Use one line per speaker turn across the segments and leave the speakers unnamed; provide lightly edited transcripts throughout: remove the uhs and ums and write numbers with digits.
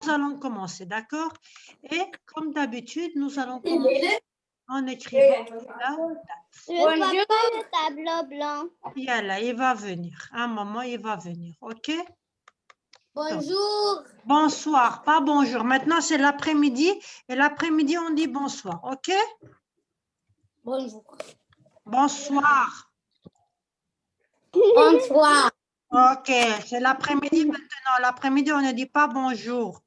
nous allons commencer, d'accord? Et comme d'habitude, nous allons commencer en écrivant la date.
Je vois pas le tableau blanc.
Yalla, il va venir. Un moment, il va venir, ok?
Bonjour.
Bonsoir, pas bonjour. Maintenant, c'est l'après-midi. Et l'après-midi, on dit bonsoir, ok?
Bonjour.
Bonsoir.
Bonsoir.
Ok, c'est l'après-midi maintenant. L'après-midi, on ne dit pas bonjour.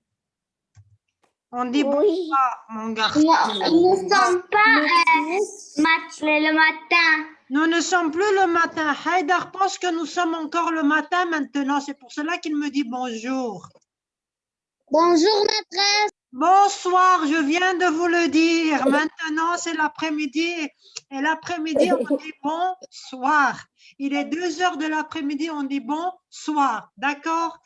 On dit bonsoir, mon garçon.
Nous ne sommes pas le matin.
Nous ne sommes plus le matin. Haïdar pense que nous sommes encore le matin maintenant. C'est pour cela qu'il me dit bonjour.
Bonjour, maîtresse.
Bonsoir, je viens de vous le dire. Maintenant, c'est l'après-midi. Et l'après-midi, on dit bonsoir. Il est 2 heures de l'après-midi, on dit bonsoir. D'accord?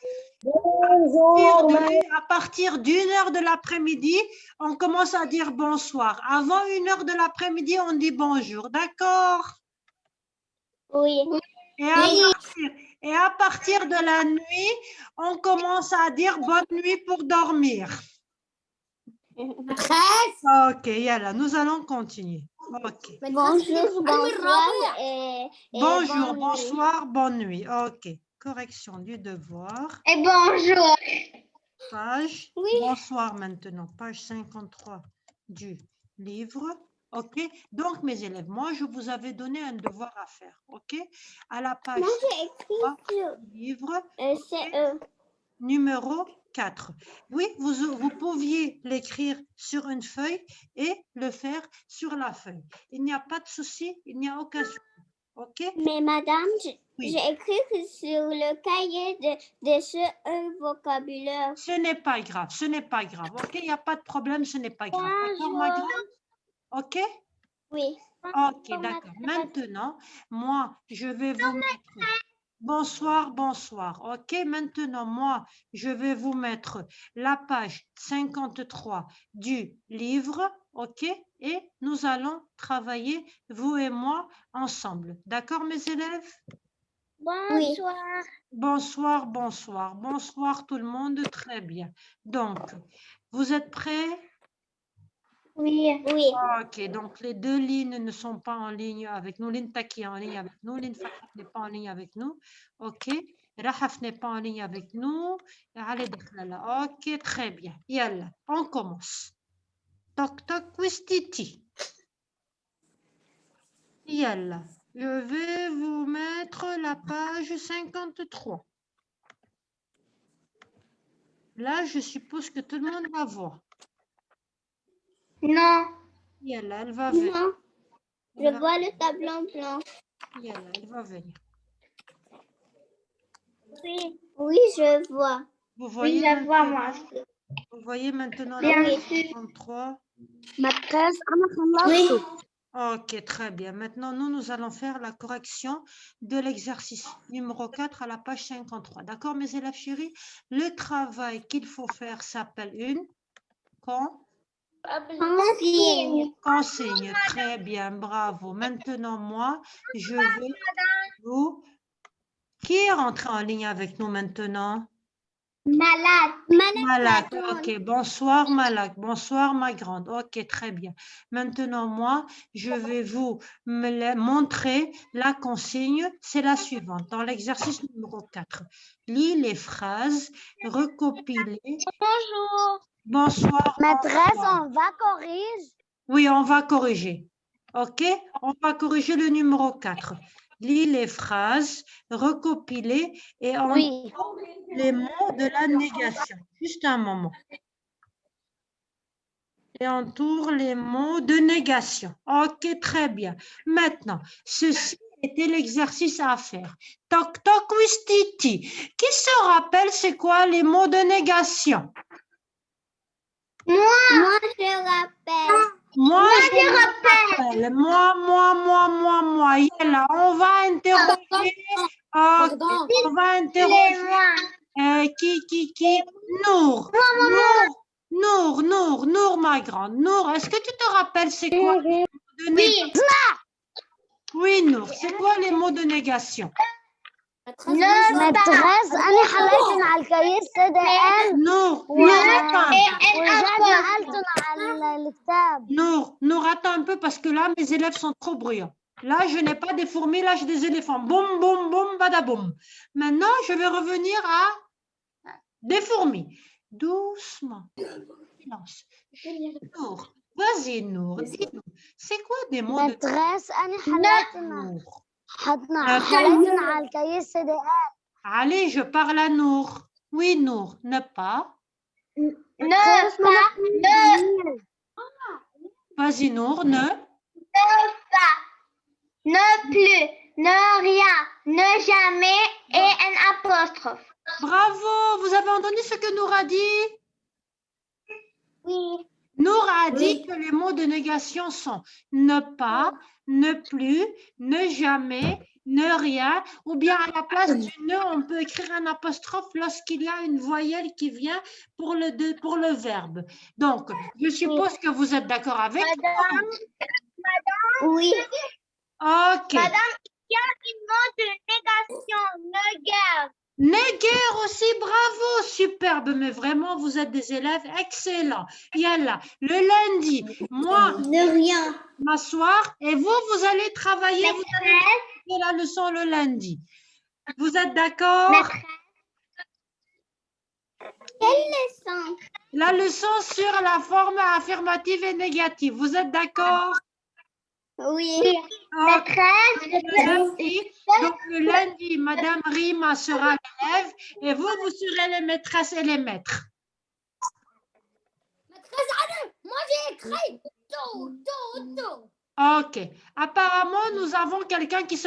Bonjour,
À partir d'1 heure de l'après-midi, on commence à dire bonsoir. Avant 1 heure de l'après-midi, on dit bonjour. D'accord?
Oui.
Et à partir de la nuit, on commence à dire bonne nuit pour dormir.
Maîtresse.
Ok, yalla, nous allons continuer. Ok.
Bonjour, bonsoir et
Bonjour,
bonne
bonsoir, bonne nuit. Ok. Correction du devoir.
Et bonjour.
Page.
Oui.
Bonsoir maintenant. Page 53 du livre. Ok. Donc, mes élèves, moi, je vous avais donné un devoir à faire. Ok. À la page
Moi, j'ai écrit
du livre.
CE.
Numéro 4. Oui, vous pouviez l'écrire sur une feuille et le faire sur la feuille. Il n'y a pas de souci, il n'y a aucun souci. OK?
Mais madame,
Oui.
j'ai écrit sur le cahier de ce vocabulaire.
Ce n'est pas grave, ce n'est pas grave. OK? Il n'y a pas de problème, ce n'est pas grave. D'accord, ma grande? OK?
Oui.
OK, d'accord. Maintenant, moi, je vais vous mettre... Bonsoir, bonsoir. OK, maintenant, moi, je vais vous mettre la page 53 du livre. OK, et nous allons travailler, vous et moi, ensemble. D'accord, mes élèves?
Bonsoir.
Bonsoir, bonsoir. Bonsoir, tout le monde. Très bien. Donc, vous êtes prêts?
Oui. Oui.
Ok, donc les deux lignes ne sont pas en ligne avec nous. L'une Taki est en ligne avec nous, l'une Fatou n'est pas en ligne avec nous. Ok, Rahaf n'est pas en ligne avec nous. Allez, Dakhlala. Ok, très bien. Yalla, on commence. Toc toc wistiti. Yalla, je vais vous mettre la page 53. Là, je suppose que tout le monde va voir.
Non.
Yalla, elle va venir.
Non. Je vois le tableau blanc.
Yalla, elle va venir.
Oui. Oui, je vois.
Vous voyez
Oui, je vois,
maintenant,
moi.
vous voyez maintenant
Bien,
la page
oui.
53.
Maîtresse,
Oui. Ok, très bien. Maintenant, nous allons faire la correction de l'exercice numéro 4 à la page 53. D'accord, mes élèves chéris? Le travail qu'il faut faire s'appelle une
Consigne.
consigne. Très bien, bravo. Maintenant, moi, je vais vous... Qui est rentré en ligne avec nous maintenant?
Malade.
Malak, ok. Bonsoir, Malak. Bonsoir, ma grande. Ok, très bien. Maintenant, moi, je vais vous montrer la consigne. C'est la suivante. Dans l'exercice numéro 4, lis les phrases, recopie-les.
Bonjour.
Bonsoir.
Maîtresse,
Bonsoir.
on va corriger.
Oui, on va corriger. Ok? On va corriger le numéro 4. Lis les phrases, recopie-les et on les mots de la négation. Juste un moment. Et entoure les mots de négation. Ok, très bien. Maintenant, ceci était l'exercice à faire. Toc toc wistiti. Qui se rappelle c'est quoi les mots de négation?
Moi, je rappelle.
Moi, je rappelle. Moi. Yalla, on va interroger. Ok, on va interroger. Qui? Nour. Nour, ma grande. Nour, est-ce que tu te rappelles c'est quoi les mots de négation? Oui, Nour, c'est quoi les mots de négation?
مدرس أنا حليتهم على الكيس CDL
Nour,
وجاد نقلتهم على الكتاب.
Nour, attends un peu parce que là, mes élèves sont trop bruyants. Là, je n'ai pas des fourmis, là, j'ai des éléphants. Boum, boum, boum, badaboum. Maintenant, je vais revenir à des fourmis. Doucement. Silence. Nour, vas-y, Nour, dis-nous. C'est quoi des mots de
مدرس أنا حليتهم
Nour?
حليتهم على الكيس CDL.
Allez, je parle à Nour. Oui, Nour, ne pas. Vas-y, Nour, ne.
Ne plus, ne rien, ne jamais et un apostrophe.
Bravo, vous avez entendu ce que Nour a dit?
Oui.
Nour a dit que les mots de négation sont ne pas, ne plus, ne jamais, ne rien, ou bien à la place du ne, on peut écrire un apostrophe lorsqu'il y a une voyelle qui vient pour le verbe. Donc, je suppose que vous êtes d'accord avec moi.
Oui.
Ok.
Madame, il y a une mot de négation, ne guerre.
Néguer aussi, bravo, superbe, mais vraiment, vous êtes des élèves excellents. Yalla, le lundi, moi,
Ne rien.
m'asseoir, et vous allez travailler, vous allez faire la leçon le lundi. Vous êtes d'accord?
Quelle leçon?
La leçon sur la forme affirmative et négative. Vous êtes d'accord?
Oui.
Ok. Donc, le lundi, Madame Rima sera l'élève et vous serez les maîtresses et les maîtres.
Moi j'ai écrit tout.
Ok. Apparemment, nous avons quelqu'un qui se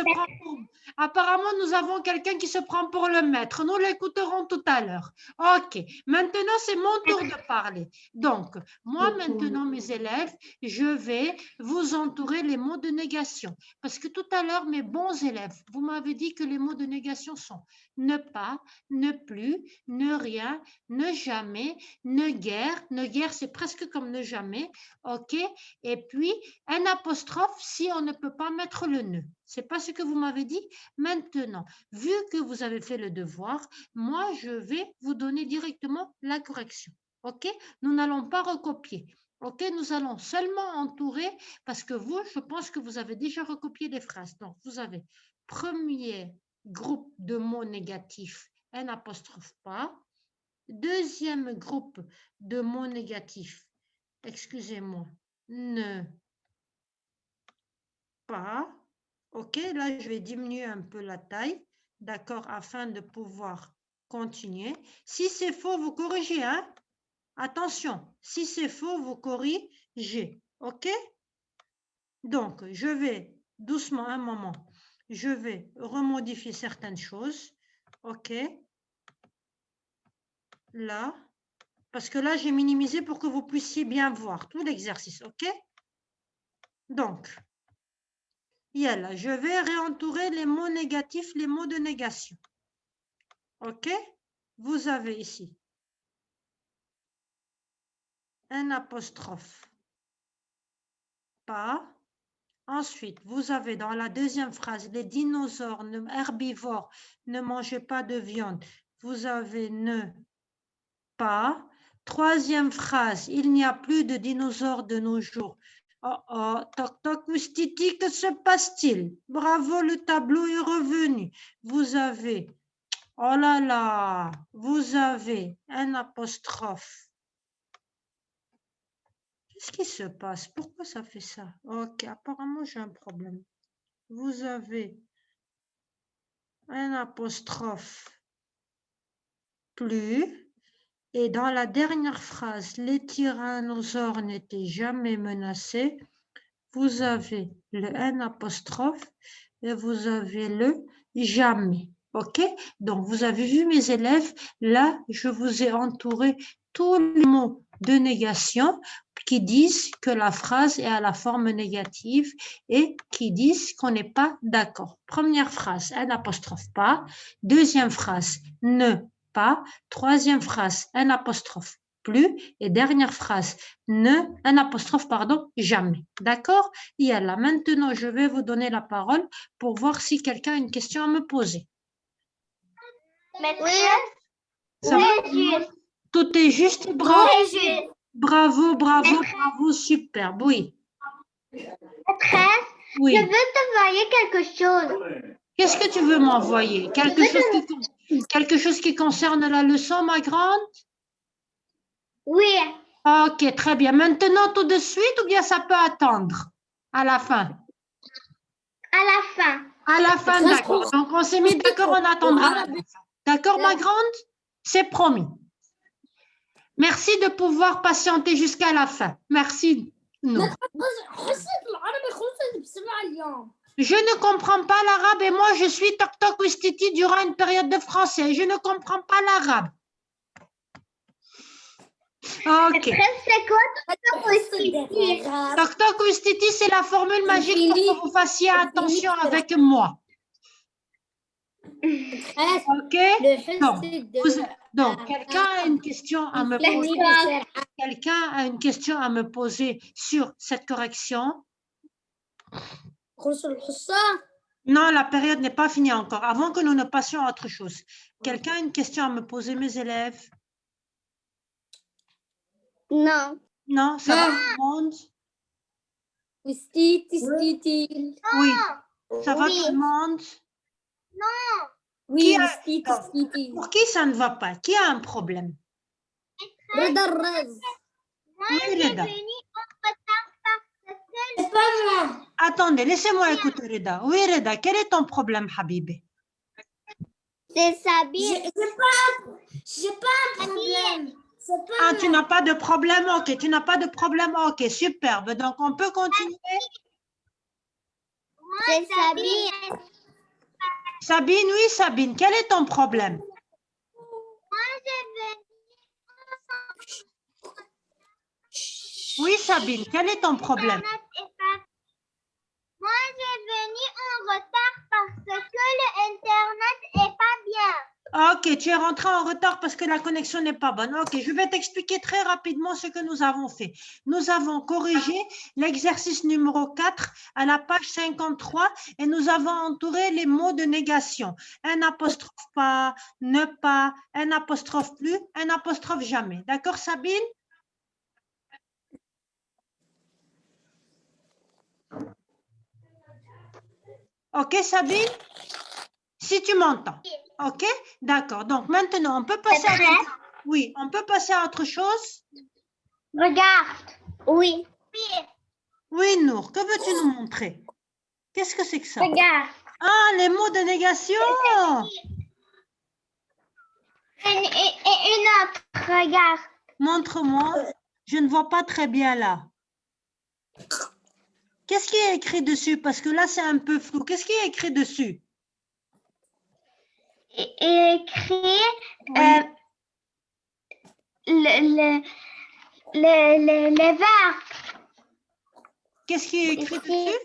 prend pour le maître. Nous l'écouterons tout à l'heure. Ok. Maintenant, c'est mon tour de parler. Donc, moi, maintenant, mes élèves, je vais vous entourer les mots de négation. Parce que tout à l'heure, mes bons élèves, vous m'avez dit que les mots de négation sont ne pas, ne plus, ne rien, ne jamais, ne guère. Ne guère, c'est presque comme ne jamais. Ok. Et puis, un apostrophe si on ne peut pas mettre le ne. C'est pas ce que vous m'avez dit. Maintenant, vu que vous avez fait le devoir, moi, je vais vous donner directement la correction. OK? Nous n'allons pas recopier. OK? Nous allons seulement entourer parce que vous, je pense que vous avez déjà recopié les phrases. Donc, vous avez premier groupe de mots négatifs, un apostrophe pas. Deuxième groupe de mots négatifs, excusez-moi, ne pas. OK, là, je vais diminuer un peu la taille, d'accord, afin de pouvoir continuer. Si c'est faux, vous corrigez, hein? Attention, si c'est faux, vous corrigez, OK? Donc, je vais doucement, un moment, je vais remodifier certaines choses, OK? Là, parce que là, j'ai minimisé pour que vous puissiez bien voir tout l'exercice, OK? Donc, Yalla, je vais réentourer les mots négatifs, les mots de négation. OK? Vous avez ici un apostrophe pas. Ensuite, vous avez dans la deuxième phrase, les dinosaures herbivores ne mangeaient pas de viande. Vous avez ne pas. Troisième phrase, il n'y a plus de dinosaures de nos jours. Oh oh, toc toc, oustiti, que se passe-t-il? Bravo, le tableau est revenu. Vous avez, oh là là, vous avez un apostrophe. Qu'est-ce qui se passe? Pourquoi ça fait ça? Ok, apparemment j'ai un problème. Vous avez un apostrophe plus. Et dans la dernière phrase, les tyrannosaures n'étaient jamais menacés. Vous avez le N apostrophe et vous avez le jamais. OK? Donc, vous avez vu mes élèves, là, je vous ai entouré tous les mots de négation qui disent que la phrase est à la forme négative et qui disent qu'on n'est pas d'accord. Première phrase, N apostrophe pas. Deuxième phrase, ne pas. Troisième phrase, un apostrophe plus. Et dernière phrase, un apostrophe, pardon, jamais. D'accord? Yalla, maintenant, je vais vous donner la parole pour voir si quelqu'un a une question à me poser.
Maîtresse.
Ça va?
Juste.
Tout est juste, bravo.
Très juste.
Bravo, bravo, bravo, superbe, oui.
Maîtresse, je
Oui.
veux t'envoyer quelque chose.
Qu'est-ce que tu veux m'envoyer? Quelque chose qui concerne la leçon, ma grande?
Oui,
Ok, très bien. Maintenant, tout de suite ou bien ça peut attendre? À la fin?
à la fin.
À la fin, d'accord. Donc, on s'est mis d'accord, on attendra la fin. D'accord, ma grande? C'est promis. Merci de pouvoir patienter jusqu'à la fin. Merci, Nour. Je ne comprends pas l'arabe et moi, je suis Tok Tok Ouistiti durant une période de français. Je ne comprends pas l'arabe. Ok.
Maîtresse, c'est quoi ton Ouistiti?
Tok Tok Ouistiti, c'est la formule magique pour que vous fassiez attention avec moi. Ok? Donc, quelqu'un a une question à me poser. Quelqu'un a une question à me poser sur cette correction? Non, la période n'est pas finie encore. Avant que nous ne passions à autre chose. Quelqu'un a une question à me poser, mes élèves?
Non.
Non, ça va tout le monde? Oui, ça va tout le monde?
Non.
Pour qui ça ne va pas? Qui a un problème?
Moi,
Oui,
j'ai
Reda.
venu en retard parce que
Attendez, laissez-moi écouter Reda. Oui, Reda, quel est ton problème, Habibi?
c'est Sabine.
J'ai pas un problème.
Ah, tu n'as pas de problème, ok. Tu n'as pas de problème, ok. Superbe. Donc, on peut continuer?
C'est Sabine.
Sabine, oui, Sabine, quel est ton problème?
Moi, j'ai venu.
Oui, Sabine, quel est ton problème?
Moi, j'ai venu en retard parce que le Internet est pas bien.
Ok, tu es rentré en retard parce que la connexion n'est pas bonne. Ok, je vais t'expliquer très rapidement ce que nous avons fait. Nous avons corrigé l'exercice numéro 4 à la page 53 et nous avons entouré les mots de négation. Un apostrophe pas, ne pas, un apostrophe plus, un apostrophe jamais. D'accord, Sabine? Ok, Sabine? Si tu m'entends. Ok, d'accord. Donc maintenant, on peut passer oui, on peut passer à autre chose?
Regarde. Oui.
Oui, Nour, que veux-tu nous montrer? Qu'est-ce que c'est que ça?
Regarde.
Ah, les mots de négation.
Et une autre. Regarde.
Montre-moi. Je ne vois pas très bien là. Qu'est-ce qui est écrit dessus? Parce que là, c'est un peu flou. Qu'est-ce qui est écrit dessus?
Écrit
Oui.
les verbes.
Qu'est-ce qui est écrit dessus?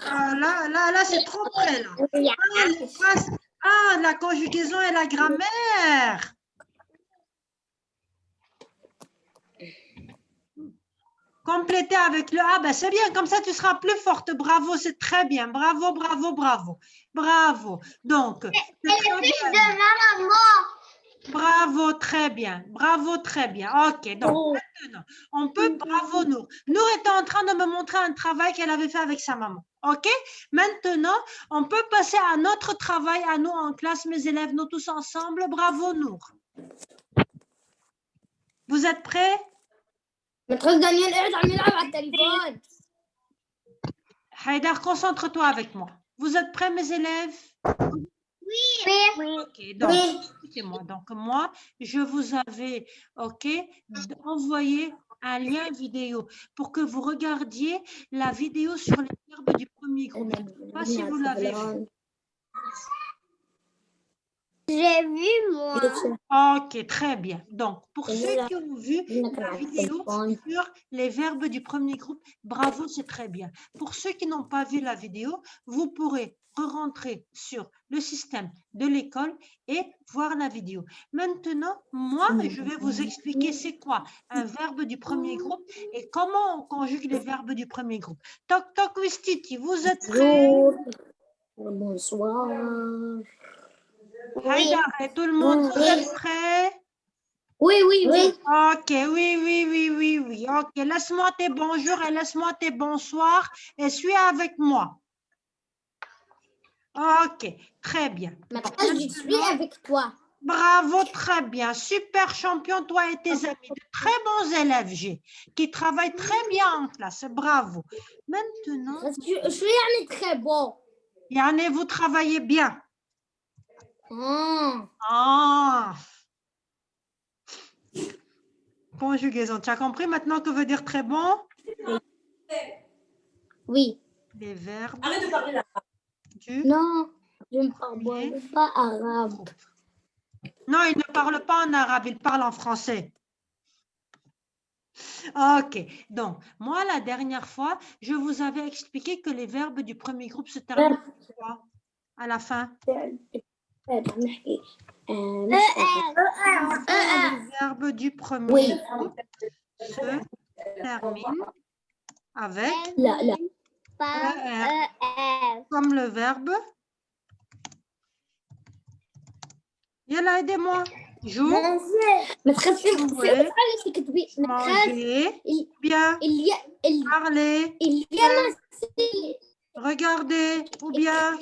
Ah, là, c'est trop près, là. Ah, les phrases. Ah, la conjugaison et la grammaire. Compléter avec le A, ben c'est bien, comme ça tu seras plus forte. Bravo, c'est très bien. Bravo, bravo, bravo. Bravo. Donc, c'est très bien.
de maman.
Bravo, très bien. Bravo, très bien. Ok, donc maintenant, on peut, bravo Nour. Nour était en train de me montrer un travail qu'elle avait fait avec sa maman. Ok, maintenant, on peut passer à notre travail, à nous en classe, mes élèves, nous tous ensemble. Bravo Nour. Vous êtes prêts?
Maîtresse Daniel, قاعد عم يلعب على التليفون.
Haïdar, concentre-toi avec moi. Vous êtes prêts, mes élèves?
Oui.
Ok, donc, écoutez-moi. Donc, moi, je vous avais, ok, envoyé un lien vidéo pour que vous regardiez la vidéo sur les verbes du premier groupe. Je ne sais pas si vous l'avez vu.
J'ai vu, moi.
Ok, très bien. Donc, pour ceux qui ont vu la vidéo sur les verbes du premier groupe, bravo, c'est très bien. Pour ceux qui n'ont pas vu la vidéo, vous pourrez re-rentrer sur le système de l'école et voir la vidéo. Maintenant, moi, je vais vous expliquer c'est quoi un verbe du premier groupe et comment on conjugue les verbes du premier groupe. Toc, toc, Ouistiti, vous êtes prêts?
Bonsoir.
Haïdar, et tout le monde, vous êtes prêts?
Oui, oui, oui.
Ok, oui. Ok, laisse-moi tes bonjours et laisse-moi tes bonsoirs et suis avec moi. Ok, très bien.
Maîtresse, je suis avec toi.
Bravo, très bien. Super champion, toi et tes amis. De très bons élèves, j'ai, qui travaillent très bien en classe. Bravo. Maintenant,
Je suis très bon.
Yanné, vous travaillez bien.
Ah.
Ah. Conjugaison. Tu as compris maintenant que veut dire très bon?
Oui.
Les verbes.
Arrête de parler là.
Du
Non, je ne
premier
parle pas arabe.
groupe. Non, il ne parle pas en arabe, il parle en français. Ok, donc, moi, la dernière fois, je vous avais expliqué que les verbes du premier groupe se terminent par quoi à la fin? Les verbes du premier groupe se terminent avec ER, comme le verbe. Yalla, aidez-moi. Jouer,
manger,
manger, bien, parler, regarder, ou bien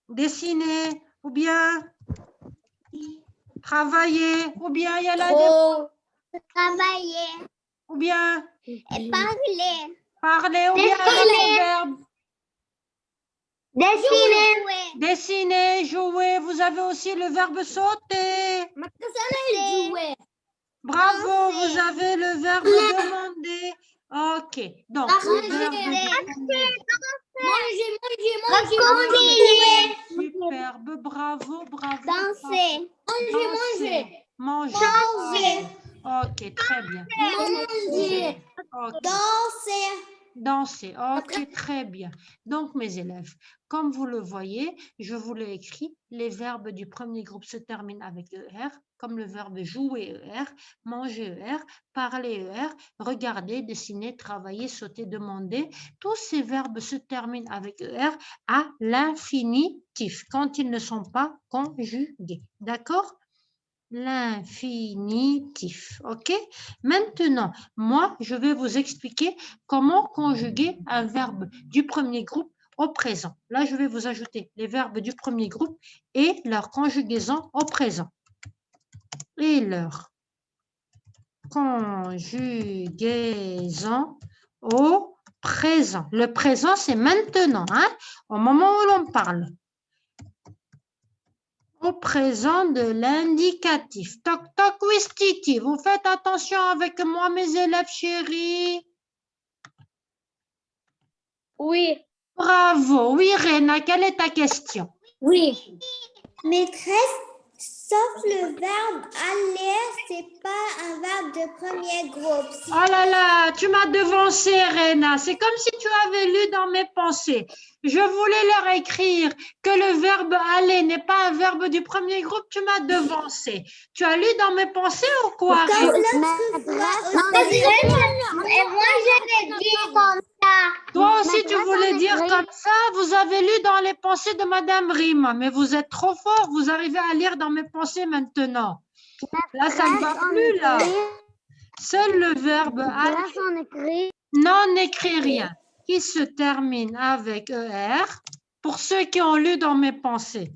dessiner, ou bien travailler, ou bien yalla,
Travailler
ou bien
et parler.
parler, ou bien le verbe.
Dessiner.
Dessiner, jouer, vous avez aussi le verbe sauter. Bravo, vous avez le verbe demander. Ok, donc le verbe
Recopier.
superbe, bravo.
Danser.
Manger. Ok, très bien. Ok. Danser, ok, très bien. Donc, mes élèves, comme vous le voyez, je vous l'ai écrit, les verbes du premier groupe se terminent avec ER, comme le verbe jouer ER, manger ER, parler ER, regarder, dessiner, travailler, sauter, demander. Tous ces verbes se terminent avec ER à l'infinitif, quand ils ne sont pas conjugués. D'accord? L'infinitif, ok? Maintenant, moi, je vais vous expliquer comment conjuguer un verbe du premier groupe au présent. Là, je vais vous ajouter les verbes du premier groupe et leur conjugaison au présent. Et leur conjugaison au présent. Le présent, c'est maintenant, hein? Au moment où l'on parle. Au présent de l'indicatif. Toc, toc, Wistiti. Vous faites attention avec moi, mes élèves chéris.
Oui.
Bravo. Oui, Réna, quelle est ta question?
Oui.
Maîtresse, sauf le verbe aller, c'est pas un verbe de premier groupe.
Oh là là, tu m'as devancé, Réna. C'est comme si tu avais lu dans mes pensées. Je voulais leur écrire que le verbe aller n'est pas un verbe du premier groupe. Tu m'as devancé. Tu as lu dans mes pensées ou quoi, Réna?
Et moi, je l'ai dit comme ça.
Toi aussi, tu voulais dire comme ça. Vous avez lu dans les pensées de Madame Rima, mais vous êtes trop fort. Vous arrivez à lire dans mes pensées maintenant. Là, ça ne va plus, là. Seul le verbe aller. Non, n'écris rien. Qui se termine avec ER. Pour ceux qui ont lu dans mes pensées.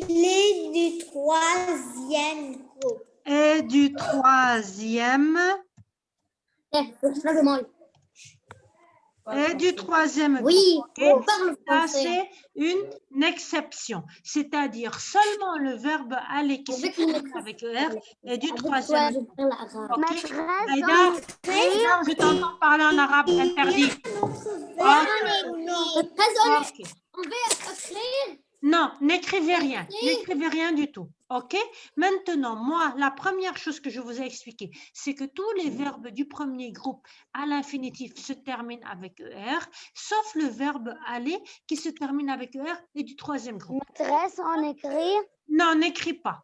Les du troisième groupe.
Et du troisième. Et du troisième groupe.
Oui,
Okay?
on parle
Ça,
français.
c'est une exception. C'est-à-dire seulement le verbe aller qui se termine avec ER et du troisième groupe. Okay? Haïdar, je t'entends parler en arabe interdit. Okay.
On va écrire.
Non, n'écrivez rien. N'écrivez rien du tout. OK? Maintenant, moi, la première chose que je vous ai expliqué, c'est que tous les verbes du premier groupe à l'infinitif se terminent avec ER, sauf le verbe aller qui se termine avec ER et du troisième groupe.
Maîtresse, on écrit.
Non, n'écris pas.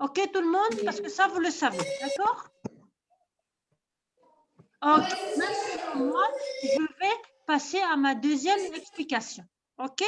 OK, tout le monde? Parce que ça, vous le savez. D'accord? OK. Maintenant, moi, je vais passer à ma deuxième explication. OK?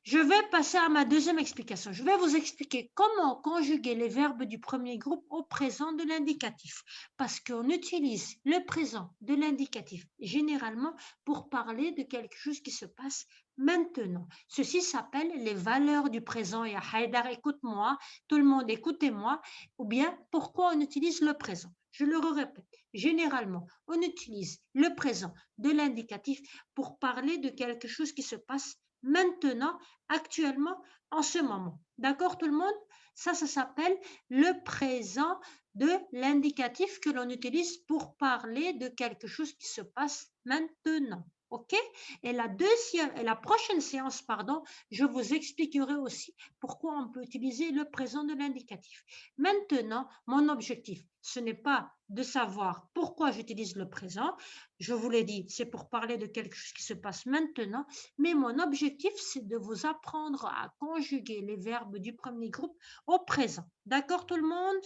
Je vais passer à ma deuxième explication. Je vais vous expliquer comment conjuguer les verbes du premier groupe au présent de l'indicatif. Parce qu'on utilise le présent de l'indicatif généralement pour parler de quelque chose qui se passe maintenant. Ceci s'appelle les valeurs du présent. Et Haïdar, écoute-moi, tout le monde écoutez-moi. Ou bien, pourquoi on utilise le présent? Je le répète, généralement, on utilise le présent de l'indicatif pour parler de quelque chose qui se passe maintenant, actuellement, en ce moment. D'accord, tout le monde? Ça s'appelle le présent de l'indicatif que l'on utilise pour parler de quelque chose qui se passe maintenant. OK? Et la prochaine séance, pardon, je vous expliquerai aussi pourquoi on peut utiliser le présent de l'indicatif. Maintenant, mon objectif, ce n'est pas de savoir pourquoi j'utilise le présent. Je vous l'ai dit, c'est pour parler de quelque chose qui se passe maintenant, mais mon objectif, c'est de vous apprendre à conjuguer les verbes du premier groupe au présent. D'accord, tout le monde?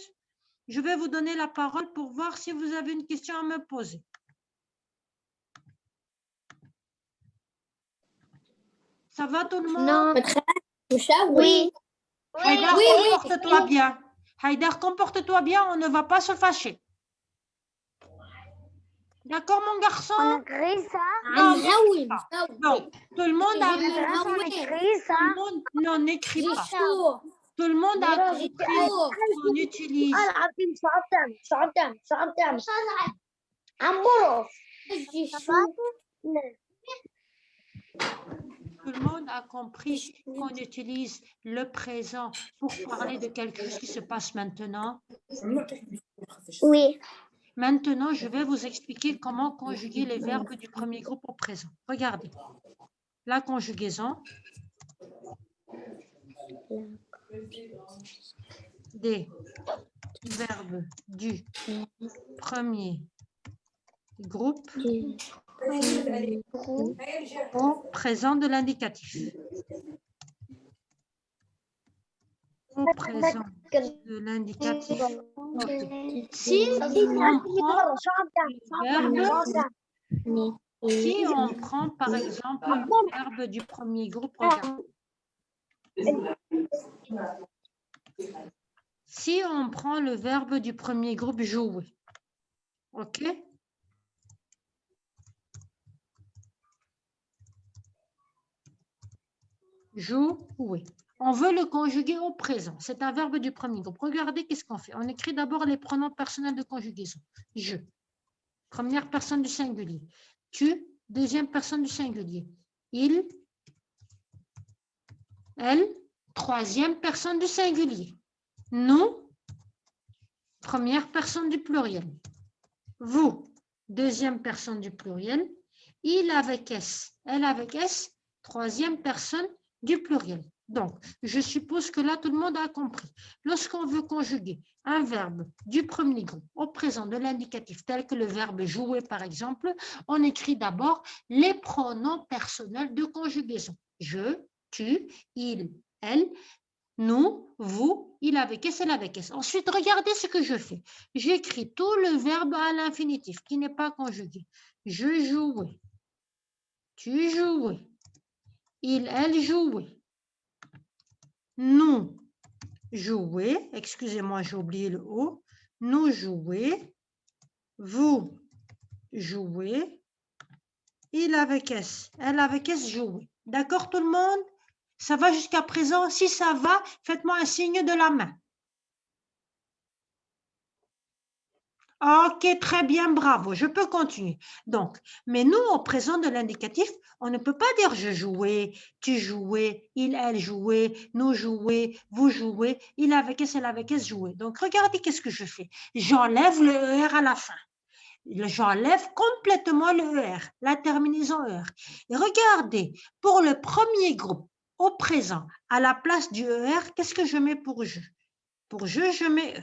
Je vais vous donner la parole pour voir si vous avez une question à me poser. Ça va, tout le monde?
Non.
Oui.
Haïdar,
Oui, oui.
comporte-toi bien. Haïdar, comporte-toi bien, on ne va pas se fâcher. D'accord, mon garçon?
On a créé ça.
هنهون
Donc, tout le monde a...
On a créé ça.
Tout le monde n'en écrit pas. Tout le monde a compris qu'on utilise. Tout le monde a compris qu'on utilise le présent pour parler de quelque chose qui se passe maintenant.
Oui.
Maintenant, je vais vous expliquer comment conjuguer les verbes du premier groupe au présent. Regardez. La conjugaison des verbes du premier groupe au présent de l'indicatif. Au présent de l'indicatif. Okay. Si on prend par exemple le verbe du premier groupe, regarde. Si on prend le verbe du premier groupe jouer, ok? Jouer. On veut le conjuguer au présent. C'est un verbe du premier groupe. Regardez qu'est-ce qu'on fait. On écrit d'abord les pronoms personnels de conjugaison. Je, première personne du singulier. Tu, deuxième personne du singulier. Il, elle, troisième personne du singulier. Nous, première personne du pluriel. Vous, deuxième personne du pluriel. Il avec S, elle avec S, troisième personne du pluriel. Donc, je suppose que là, tout le monde a compris. Lorsqu'on veut conjuguer un verbe du premier groupe au présent de l'indicatif, tel que le verbe jouer, par exemple, on écrit d'abord les pronoms personnels de conjugaison. Je, tu, il, elle, nous, vous, il avec S, elle avec S. Ensuite, regardez ce que je fais. J'écris tout le verbe à l'infinitif qui n'est pas conjugué. Je jouais. Tu jouais. Il, elle jouait. Nous jouer, excusez-moi, j'ai oublié le O. Nous jouer. Vous jouez. Il avec S, elle avec S jouer. D'accord, tout le monde? Ça va jusqu'à présent? Si ça va, faites-moi un signe de la main. Ok, très bien, bravo, je peux continuer. Donc, mais nous, au présent de l'indicatif, on ne peut pas dire je jouais, tu jouais, il, elle jouait, nous jouer, vous jouez, il avec S, elle avec S jouait. Donc, regardez qu'est-ce que je fais. J'enlève le ER à la fin. J'enlève complètement le ER, la terminaison ER. Et regardez, pour le premier groupe, au présent, à la place du ER, qu'est-ce que je mets pour je? Pour je mets E.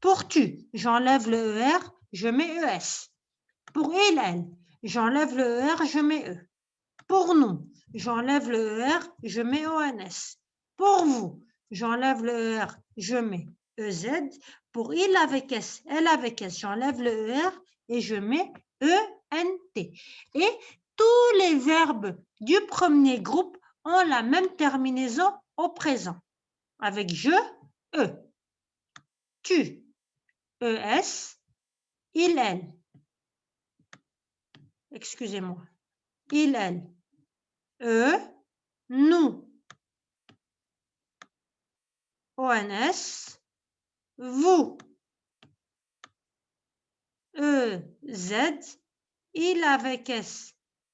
Pour tu, j'enlève le ER, je mets ES. Pour il, elle, j'enlève le ER, je mets E. Pour nous, j'enlève le ER, je mets ONS. Pour vous, j'enlève le ER, je mets EZ. Pour il avec S, elle avec S, j'enlève le ER et je mets E-N-T. Et tous les verbes du premier groupe ont la même terminaison au présent. Avec je, E. Tu, ES. Il, elle. Excusez-moi. Il, elle. Eux, nous. ONS. Vous. Z. Il avec S.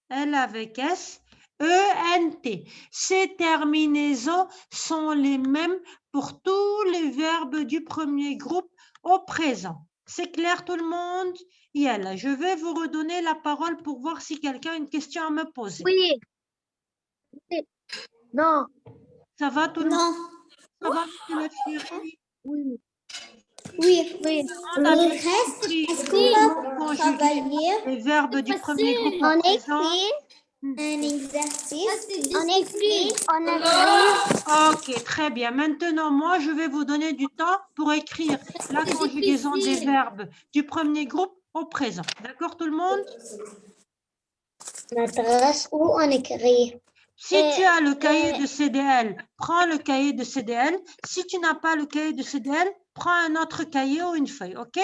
Elle avec S. ENT. Ces terminaisons sont les mêmes pour tous les verbes du premier groupe au présent. C'est clair tout le monde? Yalla, je vais vous redonner la parole pour voir si quelqu'un a une question à me poser.
Oui. Non.
Ça va tout le monde?
Non.
Ça va, monsieur le chéri?
Oui.
Oui.
Oui.
Maîtresse, est-ce qu'on va
Conjuguer
travailler?
les verbes du premier groupe au
On
présent.
écrit un exercice.
On écrit. On écrit.
Ok, très bien. Maintenant, moi, je vais vous donner du temps pour écrire la conjugaison des verbes du premier groupe au présent. D'accord, tout le monde?
Maîtresse, où on écrit?
Si tu as le cahier de CDL, prends le cahier de CDL. Si tu n'as pas le cahier de CDL, prends un autre cahier ou une feuille, ok?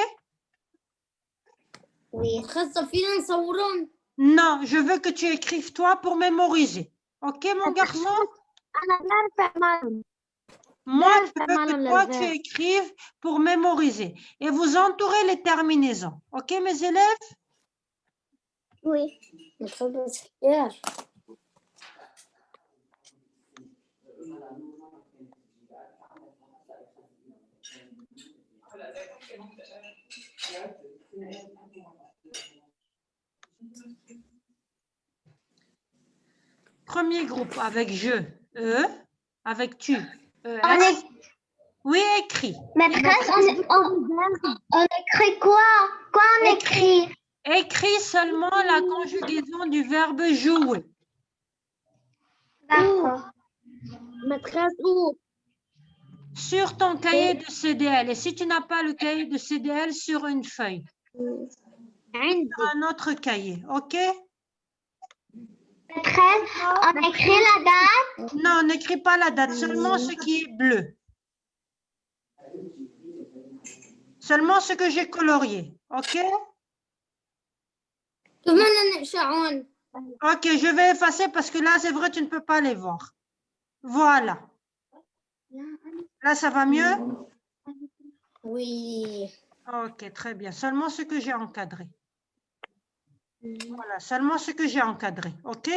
Oui.
خاصة فينا نصورون.
Non, je veux que tu écrives toi pour mémoriser. Ok, mon garçon?
أنا بعرف أعملهم.
Moi, je veux que toi, tu écrives pour mémoriser. Et vous entourez les terminaisons. Ok, mes élèves?
Oui.
Premier groupe avec je, avec tu, ES. Oui, écrit.
Maîtresse, on écrit quoi? Quoi on écrit?
Écris seulement la conjugaison du verbe jouer.
D'accord.
Maîtresse où?
Sur ton cahier de CDL. Et si tu n'as pas le cahier de CDL, sur une feuille. Sur un autre cahier, ok?
Maîtresse, on écrit la date?
Non, n'écris pas la date, seulement ce qui est bleu. Seulement ce que j'ai colorié, ok? Ok, je vais effacer parce que là, c'est vrai, tu ne peux pas les voir. Voilà. Là, ça va mieux?
Oui.
Ok, très bien. Seulement ce que j'ai encadré. Voilà, seulement ce que j'ai encadré, ok?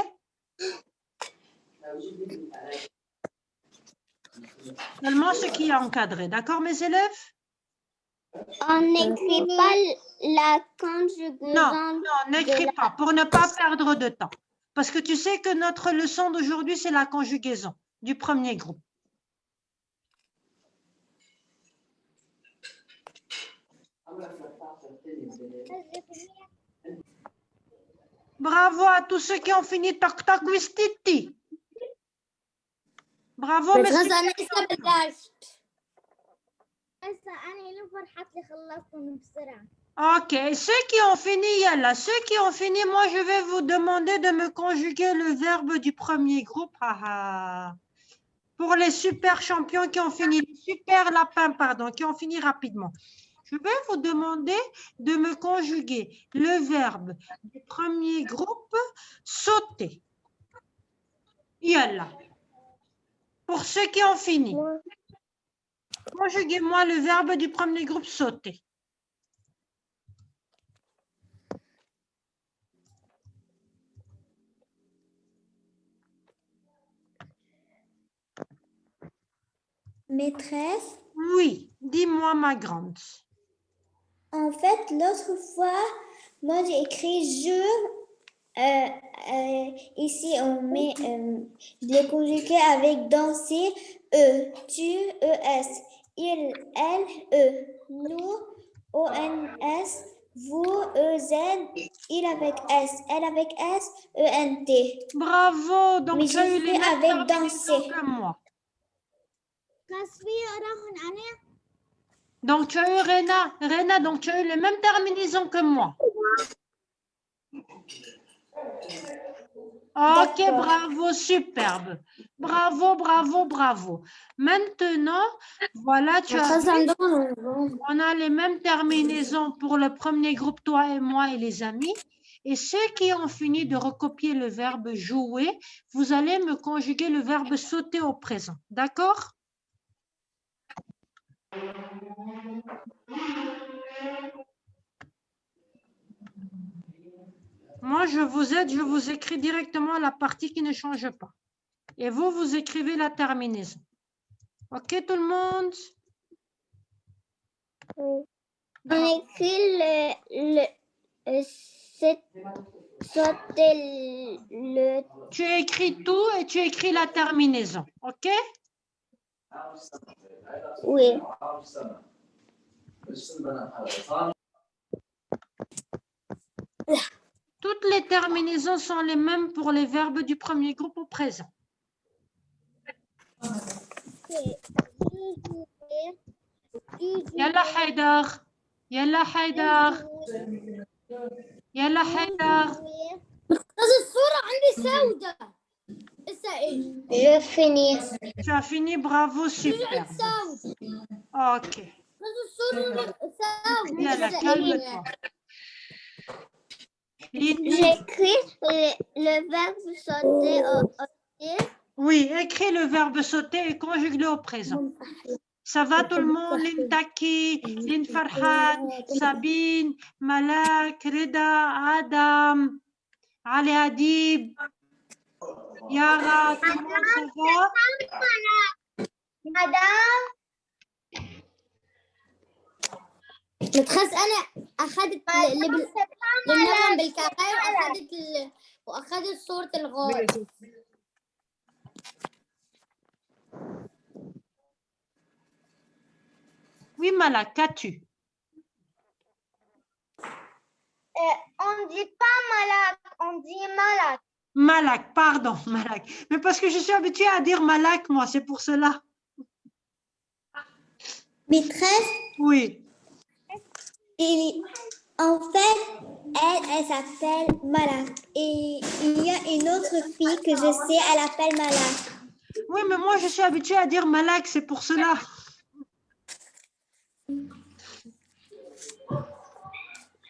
Seulement ce qui est encadré, d'accord, mes élèves?
On n'écrit pas la conjugaison.
Non, n'écris pas pour ne pas perdre de temps. Parce que tu sais que notre leçon d'aujourd'hui, c'est la conjugaison du premier groupe. Bravo à tous ceux qui ont fini Tok Tok Wistiti. Bravo, monsieur. Ok, ceux qui ont fini, Yalla, ceux qui ont fini, moi, je vais vous demander de me conjuguer le verbe du premier groupe. Pour les super champions qui ont fini, les super lapins, pardon, qui ont fini rapidement. Je vais vous demander de me conjuguer le verbe du premier groupe, sauter. Yalla. Pour ceux qui ont fini. Conjuguez-moi le verbe du premier groupe, sauter.
Maîtresse,
Oui, dis-moi ma grande.
en fait, l'autre fois, moi j'ai écrit je. Ici, on met, je l'ai conjugué avec danser, tu, ES, il, elle, nous, ONS, vous, EZ, il avec S, elle avec S, ENT.
Bravo, donc
Mais
tu as eu les mêmes
avec danser
que moi. Donc tu as eu Rena, donc tu as eu les mêmes terminaisons que moi. Ok, bravo, superbe. Bravo, bravo, bravo. Maintenant, voilà, tu as vu, on a les mêmes terminaisons pour le premier groupe, toi et moi et les amis. Et ceux qui ont fini de recopier le verbe jouer, vous allez me conjuguer le verbe sauter au présent. D'accord? Moi, je vous aide, je vous écris directement la partie qui ne change pas. Et vous, vous écrivez la terminaison. Ok, tout le monde?
On écrit sauter le...
Tu écris tout et tu écris la terminaison. Ok?
Oui.
Toutes les terminaisons sont les mêmes pour les verbes du premier groupe au présent. Yalla Haïdar. Yalla Haïdar. Yalla Haïdar.
بس الصورة عندي سودة. لسه ايش؟
Je finis.
Tu as fini, bravo, super. Ok.
بس الصورة سودة.
Yalla, calme-toi.
J'écris le verbe sauter au
Oui, écris le verbe sauter et conjugue-le au présent. Ça va tout le monde? Lynn Taki, Lynn Farhan, Sabine, Malak, Reda, Adam, Ali Adib, Yara, tout le monde, ça va?
Madame.
متخيل انا اخذت اللي بنغم بالكافيه واخذت صورة الغاز.
Oui, Malak, qu'as-tu?
On dit pas malak, on dit malak.
Malak, pardon, Malak. Mais parce que je suis habituée à dire Malak, moi, c'est pour cela.
Maîtresse,
Oui.
en fait, elle s'appelle Malak. Et il y a une autre fille que je sais, elle appelle Malak.
Oui, mais moi, je suis habituée à dire Malak, c'est pour cela.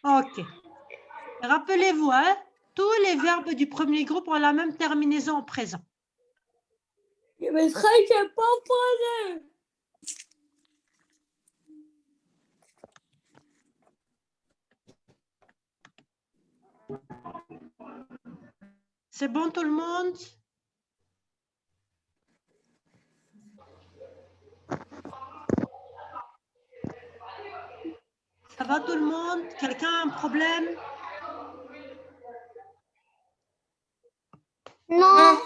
Ok. Rappelez-vous, hein, tous les verbes du premier groupe ont la même terminaison au présent.
Mais très j'ai pas parlé.
C'est bon tout le monde? Ça va tout le monde? Quelqu'un a un problème?
Non.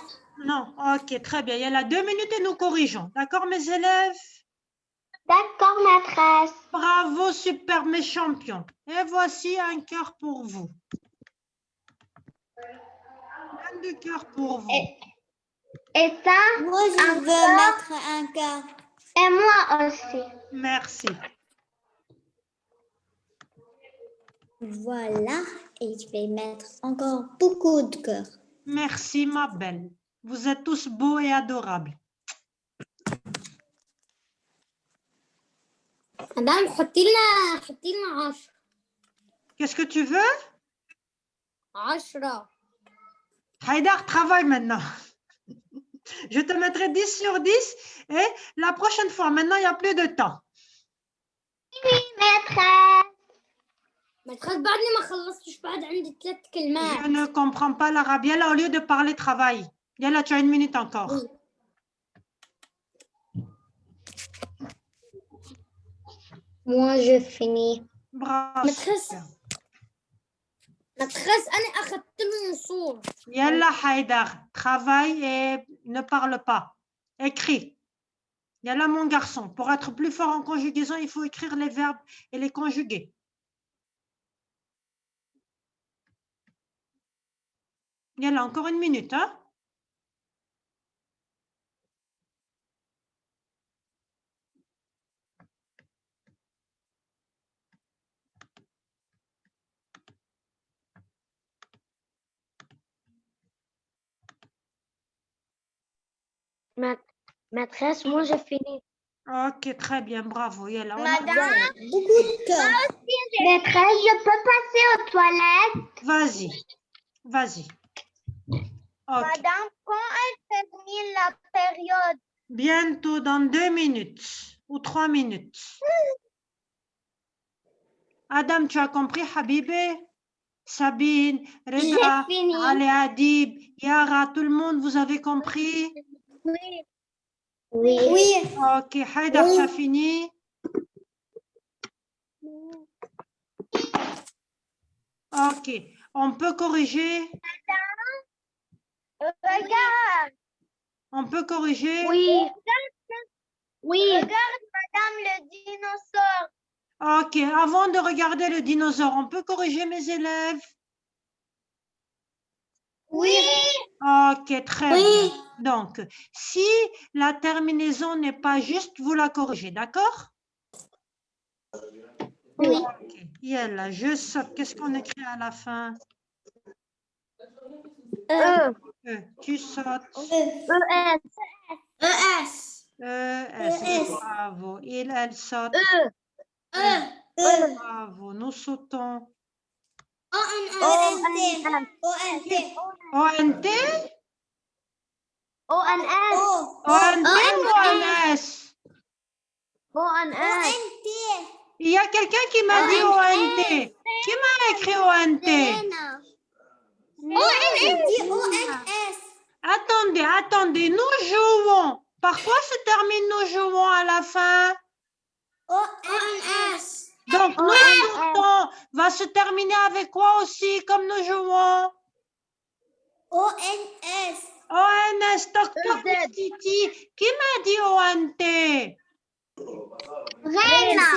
Non, ok, très bien. Il y a là 2 minutes et nous corrigeons. D'accord, mes élèves?
D'accord, maîtresse.
Bravo, super, mes champions. Et voici un cœur pour vous. Plein de cœur pour vous.
Et ça? Moi, je veux mettre un cœur. Et moi aussi.
Merci.
Voilà, et je vais mettre encore beaucoup de cœurs.
Merci, ma belle. Vous êtes tous beaux et adorables.
مدام حطي لنا 10.
Qu'est-ce que tu veux?
10.
Haïdar, travaille maintenant. Je te mettrai 10 sur 10 et la prochaine fois, maintenant, il n'y a plus de temps.
Oui, maîtresse.
متخيل بعدني ما خلصتش بعد عندي 3 كلمات.
Je ne comprends pas l'arabe. Yalla, au lieu de parler, travaille. Yalla, tu as 1 minute encore.
Oui.
Moi, je finis.
Bravo.
متخيل أنا أخذت لهم صورة.
Yalla, Haïdar, travaille et ne parle pas. Écris. Yalla, mon garçon. Pour être plus fort en conjugaison, il faut écrire les verbes et les conjuguer. Yalla, encore 1 minute, hein?
Maîtresse, moi j'ai fini.
Ok, très bien, bravo. Yalla, on a-
Beaucoup de cas.
Maîtresse, je peux passer aux toilettes?
Vas-y, vas-y. Ok,
Madame, quand elle termine la période?
bientôt dans 2 minutes ou 3 minutes. Adam, tu as compris, Habibé? Sabine, Reda,
J'ai fini.
Ali Adib, Yara, tout le monde, vous avez compris?
Oui.
Oui.
Ok, Haïdar, tu as fini? Ok, on peut corriger?
Regarde.
On peut corriger?
Oui. Oui. Regarde, madame, le dinosaure.
Ok, avant de regarder le dinosaure, on peut corriger mes élèves?
Oui.
Ok, très bien. Donc, si la terminaison n'est pas juste, vous la corrigez, d'accord?
Oui.
Ok, Yalla, je saute. Qu'est-ce qu'on écrit à la fin? Tu sautes.
ES.
ES.
S. Bravo. Il, elle saute. Bravo. Nous sautons.
ONT.
ONT?
ONS.
ONT ou ONS?
ONS.
Il y a quelqu'un qui m'a dit ONT. Qui m'a écrit ONT?
ONS.
Attendez. Nous jouons. Par quoi se termine nous jouons à la fin?
ONS.
Donc, nous sautons va se terminer avec quoi aussi, comme nous jouons?
ONS.
ONS, toc toc, Titi. Qui m'a dit ONT?
Reina.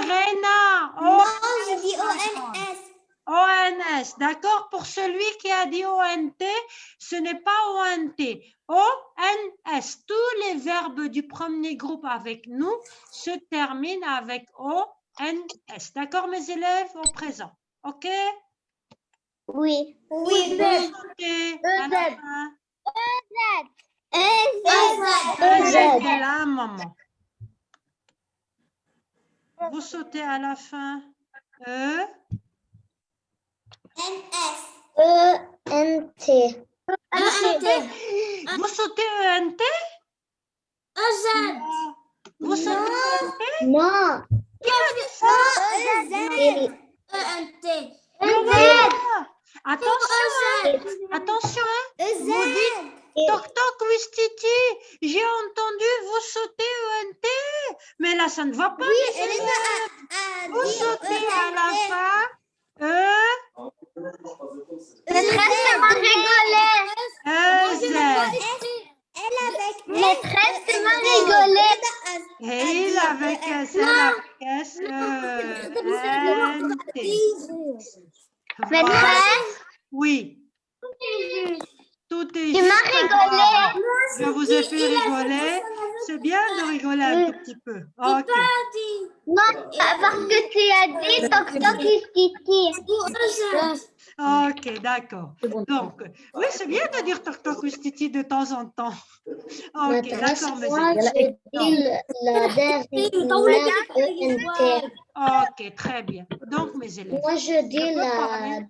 Rena.
Non, je dis ONS.
ONS, d'accord? Pour celui qui a dit ONT, ce n'est pas ONT. ONS. Tous les verbes du premier groupe avec nous se terminent avec ONS. D'accord, mes élèves, au présent? OK?
Oui. Oui.
Sautez à la fin.
EZ.
C'est là, maman. Vous sautez à la fin.
ENT.
Vous sautez ENT? Vous sautez ENT?
Non.
Qui a dit ça?
ENT.
Ah, attention, vous dites toc toc Wistiti, j'ai entendu vous sautez ENT, mais là ça ne va pas. Vous sautez à la fin
Maîtresse m'a rigolé.
Z.
Maîtresse m'a rigolé.
Et il avec S, elle avec S, N, T. Voilà.
Maîtresse,
Oui, tout est
tu
juste.
m'as rigolé.
Je vous ai fait rigoler. C'est bien de rigoler un tout petit peu. Ok.
Non, parce que tu as dit toc toc Wistiti.
Ok, d'accord. Donc, oui, c'est bien de dire toc toc Wistiti de temps en temps. Ok, d'accord, mes élèves. Ok, très bien. Donc, mes élèves.
Moi, je dis
Je peux parler?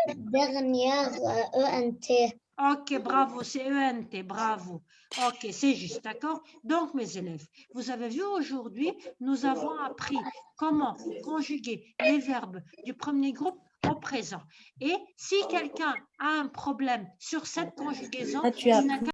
la dernière ENT.
Ok, bravo, c'est ENT, bravo. Ok, c'est juste, d'accord? Donc, mes élèves, vous avez vu aujourd'hui, nous avons appris comment conjuguer les verbes du premier groupe au présent. Et si quelqu'un a un problème sur cette conjugaison, il n'a qu'à